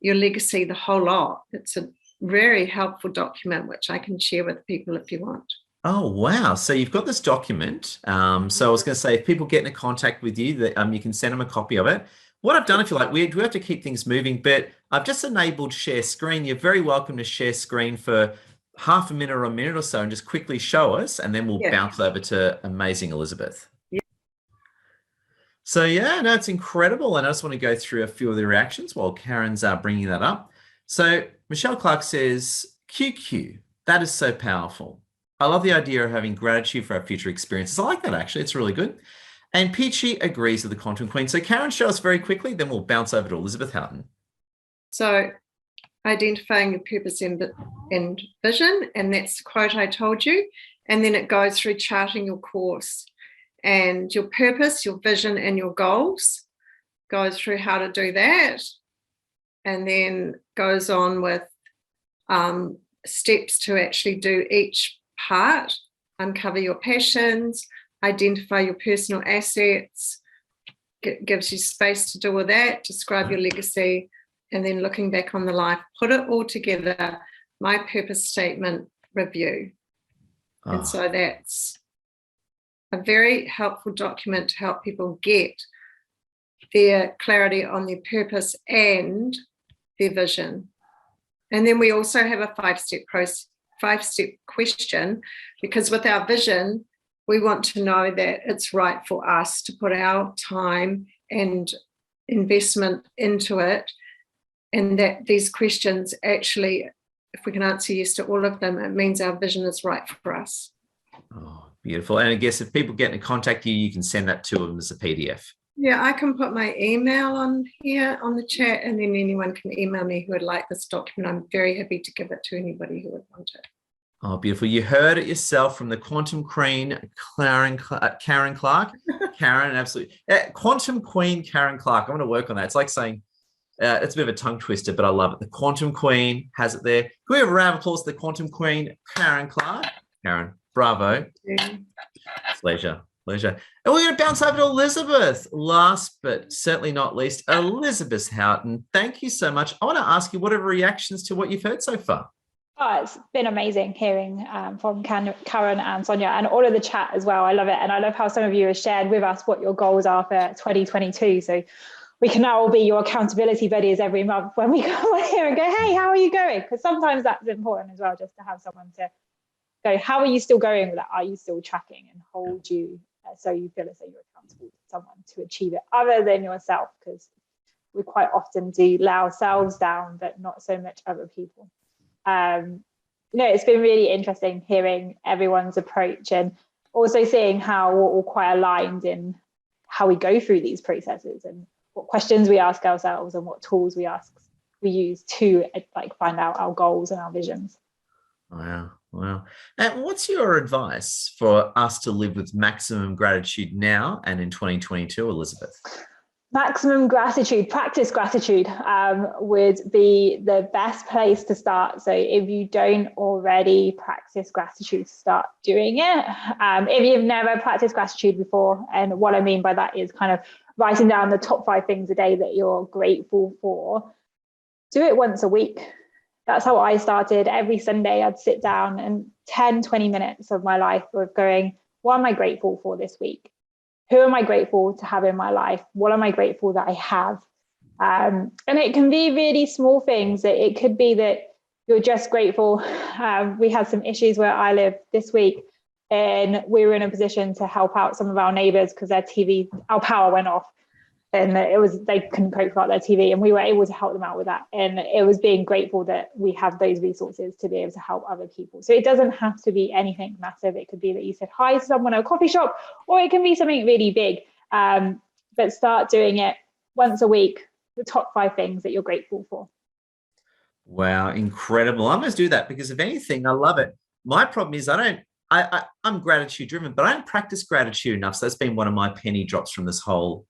your legacy, the whole lot. It's a very helpful document, which I can share with people if you want. Oh, wow. So you've got this document. So I was going to say, if people get in contact with you, that you can send them a copy of it. What I've done, if you like, we have to keep things moving, but I've just enabled share screen. You're very welcome to share screen for half a minute or a minute or so and just quickly show us, and then we'll bounce over to amazing Elizabeth. Yeah. So yeah, no, it's incredible. And I just want to go through a few of the reactions while Karen's bringing that up. So Michelle Clark says, QQ, that is so powerful. I love the idea of having gratitude for our future experiences. I like that, actually. It's really good. And Peachy agrees with the Quantum Queen. So Karen, show us very quickly, then we'll bounce over to Elizabeth Houghton. So identifying your purpose and vision, and that's the quote I told you. And then it goes through charting your course, and your purpose, your vision, and your goals, goes through how to do that, and then goes on with steps to actually do each part: uncover your passions, identify your personal assets, gives you space to do all that, describe your legacy, and then looking back on the life, put it all together, my purpose statement, review. And so that's a very helpful document to help people get their clarity on their purpose and their vision. And then we also have a five-step question, because with our vision, we want to know that it's right for us to put our time and investment into it, and that these questions actually, if we can answer yes to all of them, it means our vision is right for us. Oh, beautiful. And I guess if people get in contact with you, you can send that to them as a PDF. Yeah, I can put my email on here on the chat, and then anyone can email me who would like this document. I'm very happy to give it to anybody who would want it. Oh, beautiful. You heard it yourself from the Quantum Queen, Karen Clark. Karen, absolutely. Quantum Queen, Karen Clark. I'm going to work on that. It's like saying, it's a bit of a tongue twister, but I love it. The Quantum Queen has it there. Can we have a round of applause to the Quantum Queen, Karen Clark? Karen, bravo. Pleasure. And we're going to bounce over to Elizabeth. Last but certainly not least, Elizabeth Houghton. Thank you so much. I want to ask you, what are reactions to what you've heard so far? Oh, it's been amazing hearing from Karen and Sonia, and all of the chat as well. I love it. And I love how some of you have shared with us what your goals are for 2022. So we can now all be your accountability buddies every month when we come on here and go, hey, how are you going? Because sometimes that's important as well, just to have someone to go, how are you still going with that? Are you still tracking, and hold you so you feel as though you're accountable to someone to achieve it other than yourself, because we quite often do let ourselves down, but not so much other people. It's been really interesting hearing everyone's approach, and also seeing how we're all quite aligned in how we go through these processes, and what questions we ask ourselves, and what tools we use to find out our goals and our visions. Wow. And what's your advice for us to live with maximum gratitude now and in 2022, Elizabeth? Maximum gratitude, practice gratitude would be the best place to start. So if you don't already practice gratitude, start doing it. If you've never practiced gratitude before, and what I mean by that is kind of writing down the top 5 things a day that you're grateful for, do it once a week. That's how I started. Every Sunday I'd sit down and 10-20 minutes of my life of going, what am I grateful for this week? Who am I grateful to have in my life? What am I grateful that I have? And it can be really small things. It could be that you're just grateful. We had some issues where I live this week, and we were in a position to help out some of our neighbors because our power went off, and they couldn't cope without their TV, and we were able to help them out with that. And it was being grateful that we have those resources to be able to help other people. So it doesn't have to be anything massive. It could be that you said hi to someone at a coffee shop, or it can be something really big. But start doing it once a week, the top 5 things that you're grateful for. Wow, incredible. I must do that, because if anything, I love it. My problem is I'm gratitude driven, but I don't practice gratitude enough. So that's been one of my penny drops from this whole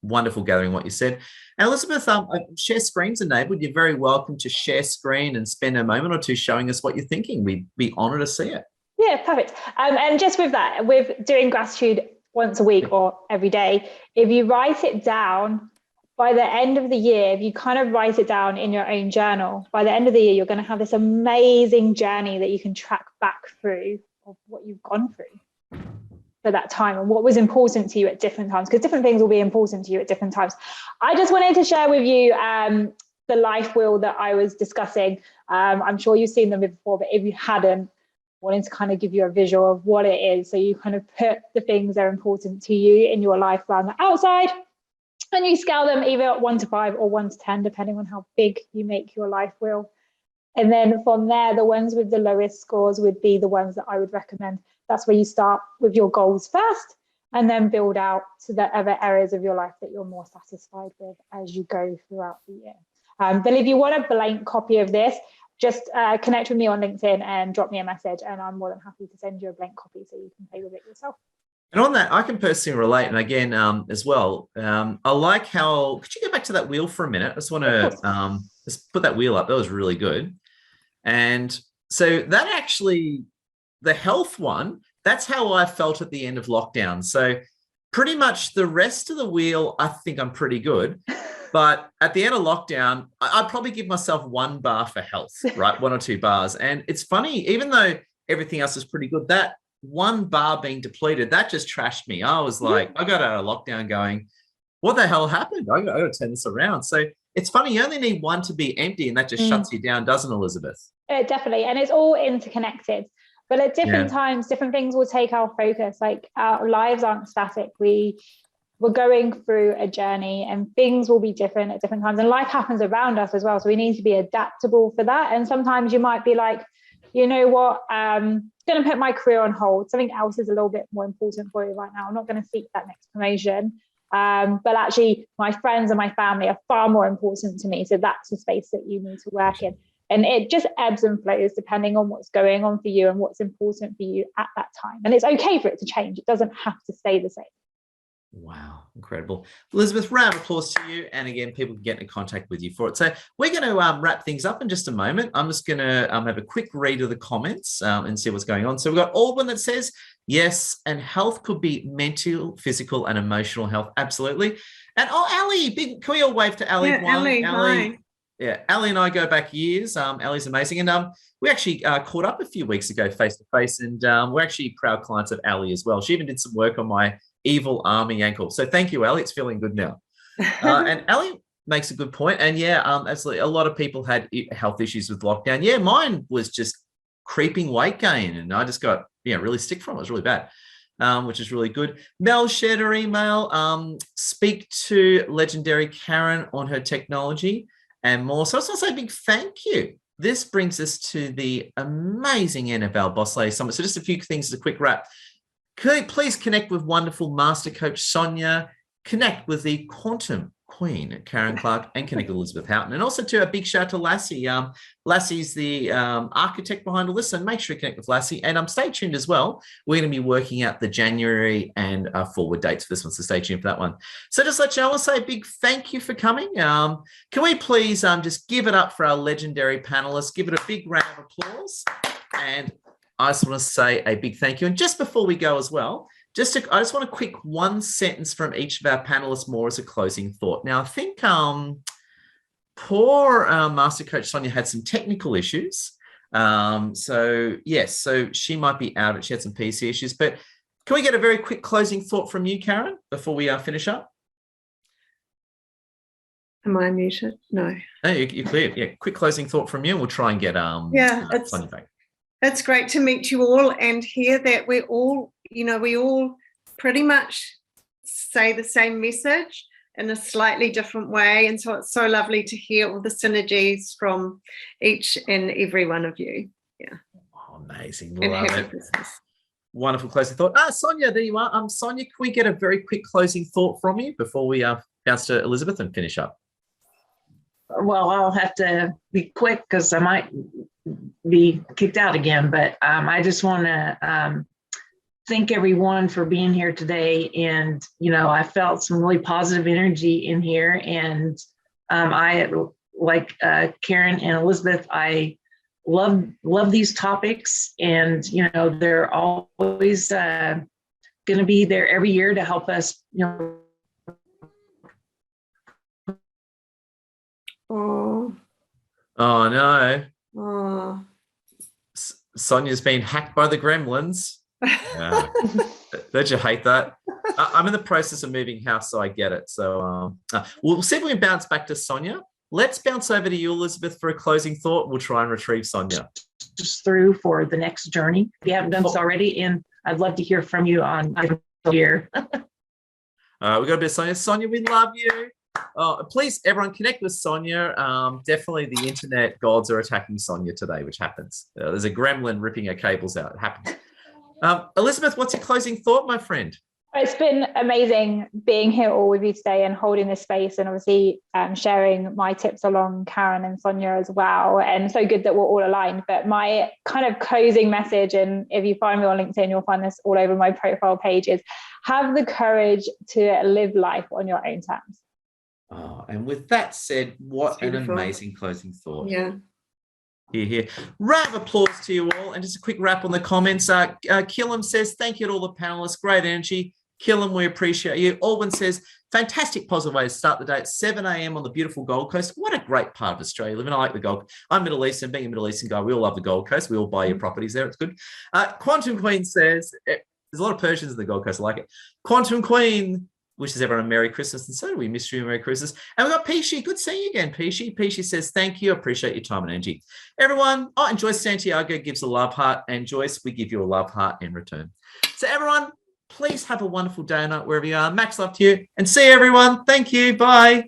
wonderful gathering, what you said. And Elizabeth, share screen's enabled. You're very welcome to share screen and spend a moment or two showing us what you're thinking. We'd be honored to see it. Yeah, perfect. And just with that, with doing gratitude once a week or every day, if you write it down, by the end of the year, if you kind of write it down in your own journal, by the end of the year, you're going to have this amazing journey that you can track back through of what you've gone through for that time and what was important to you at different times, because different things will be important to you at different times. I just wanted to share with you the life wheel that I was discussing. I'm sure you've seen them before, but if you hadn't, wanted to kind of give you a visual of what it is. So you kind of put the things that are important to you in your life around the outside, and you scale them either 1 to 5 or 1 to 10, depending on how big you make your life wheel. And then from there, the ones with the lowest scores would be the ones that I would recommend. That's where you start with your goals first, and then build out to the other areas of your life that you're more satisfied with as you go throughout the year. But if you want a blank copy of this, just connect with me on LinkedIn and drop me a message, and I'm more than happy to send you a blank copy so you can play with it yourself. And on that, I can personally relate. And again, as well, I like how, could you go back to that wheel for a minute? I just want to just put that wheel up. That was really good. And so that actually, the health one, that's how I felt at the end of lockdown. So pretty much the rest of the wheel, I think I'm pretty good. But at the end of lockdown, I'd probably give myself 1 bar for health, right? 1 or 2 bars. And it's funny, even though everything else is pretty good, that 1 bar being depleted, that just trashed me. I was like, I got out of lockdown going, what the hell happened? I got to turn this around. So it's funny, you only need 1 to be empty, and that just shuts you down, doesn't it, Elizabeth? Definitely. And it's all interconnected. But at different times, different things will take our focus. Like our lives aren't static. We're going through a journey, and things will be different at different times. And life happens around us as well. So we need to be adaptable for that. And sometimes you might be like, you know what, I'm going to put my career on hold. Something else is a little bit more important for you right now. I'm not going to seek that next promotion. But actually, my friends and my family are far more important to me. So that's the space that you need to work in. And it just ebbs and flows depending on what's going on for you and what's important for you at that time. And it's okay for it to change. It doesn't have to stay the same. Wow, incredible. Elizabeth, round of applause to you. And again, people can get in contact with you for it. So we're going to wrap things up in just a moment. I'm just going to have a quick read of the comments and see what's going on. So we've got Alban that says, yes, and health could be mental, physical, and emotional health. Absolutely. And Ali, can we all wave to Ali? Yeah, Ali, hi. Yeah, Ali and I go back years. Ali's amazing. And we actually caught up a few weeks ago face-to-face, and we're actually proud clients of Ali as well. She even did some work on my evil army ankle. So thank you, Ali. It's feeling good now. And Ali makes a good point. And yeah, absolutely. A lot of people had health issues with lockdown. Yeah, mine was just creeping weight gain, and I just got really sick from it. It was really bad. Which is really good. Mel shared her email. Speak to legendary Karen on her technology and more. So I just want to say a big thank you. This brings us to the amazing end of our Boss Lady Summit. So just a few things as a quick wrap. Please connect with wonderful Master Coach Sonia. Connect with the Quantum Queen, Karen Clark, and connect with Elizabeth Houghton. And also to a big shout out to Lassie. Lassie's the architect behind all this, so make sure you connect with Lassie. And stay tuned as well. We're going to be working out the January and forward dates for this one, so stay tuned for that one. So just let you know, I want to say a big thank you for coming. Can we please just give it up for our legendary panelists? Give it a big round of applause. And I just want to say a big thank you. And just before we go as well, I just want a quick one sentence from each of our panelists more as a closing thought. Now, I think poor Master Coach Sonia had some technical issues. So she might be out, but she had some PC issues. But can we get a very quick closing thought from you, Karen, before we finish up? Am I muted? No. No, you're clear. Yeah, quick closing thought from you, and we'll try and get Sonia back. It's great to meet you all and hear that we all pretty much say the same message in a slightly different way. And so it's so lovely to hear all the synergies from each and every one of you. Yeah. Oh, amazing. And Love happy it. Christmas. Wonderful closing thought. Sonia, there you are. Sonia, can we get a very quick closing thought from you before we bounce to Elizabeth and finish up? Well, I'll have to be quick because I might be kicked out again, but I just want to thank everyone for being here today. And, I felt some really positive energy in here. And I, like Karen and Elizabeth, I love these topics. And, they're always going to be there every year to help us, Oh no. Oh. Sonia's been hacked by the gremlins. Don't you hate that? I'm in the process of moving house, so I get it. So we'll see if we can bounce back to Sonia. Let's bounce over to you, Elizabeth, for a closing thought. We'll try and retrieve Sonia. Just through for the next journey. If you haven't done this already, and I'd love to hear from you on here. We've got a bit of Sonia. Sonia, we love you. Please, everyone, connect with Sonia. Definitely the internet gods are attacking Sonia today, which happens. There's a gremlin ripping her cables out. It happens. Elizabeth, what's your closing thought, my friend? It's been amazing being here all with you today and holding this space, and obviously sharing my tips along Karen and Sonia as well. And so good that we're all aligned. But my kind of closing message, and if you find me on LinkedIn, you'll find this all over my profile page, is have the courage to live life on your own terms. Oh, and with that said, what an amazing closing thought. Yeah. Here. Round of applause to you all. And just a quick wrap on the comments. Killam says, thank you to all the panelists. Great energy. Killam, we appreciate you. Alwyn says, fantastic positive way to start the day at 7 a.m. on the beautiful Gold Coast. What a great part of Australia. Living, I like the Gold. I'm Middle Eastern. Being a Middle Eastern guy, we all love the Gold Coast. We all buy your properties there. It's good. Quantum Queen says, there's a lot of Persians in the Gold Coast. I like it. Quantum Queen wishes everyone a Merry Christmas, and so do we. Miss you, Merry Christmas. And we've got Pishi. Good seeing you again, Pishi. Pishi says, thank you. Appreciate your time and energy. Everyone, and Joyce Santiago gives a love heart, and Joyce, we give you a love heart in return. So everyone, please have a wonderful day or night wherever you are. Max love to you, and see you, everyone. Thank you. Bye.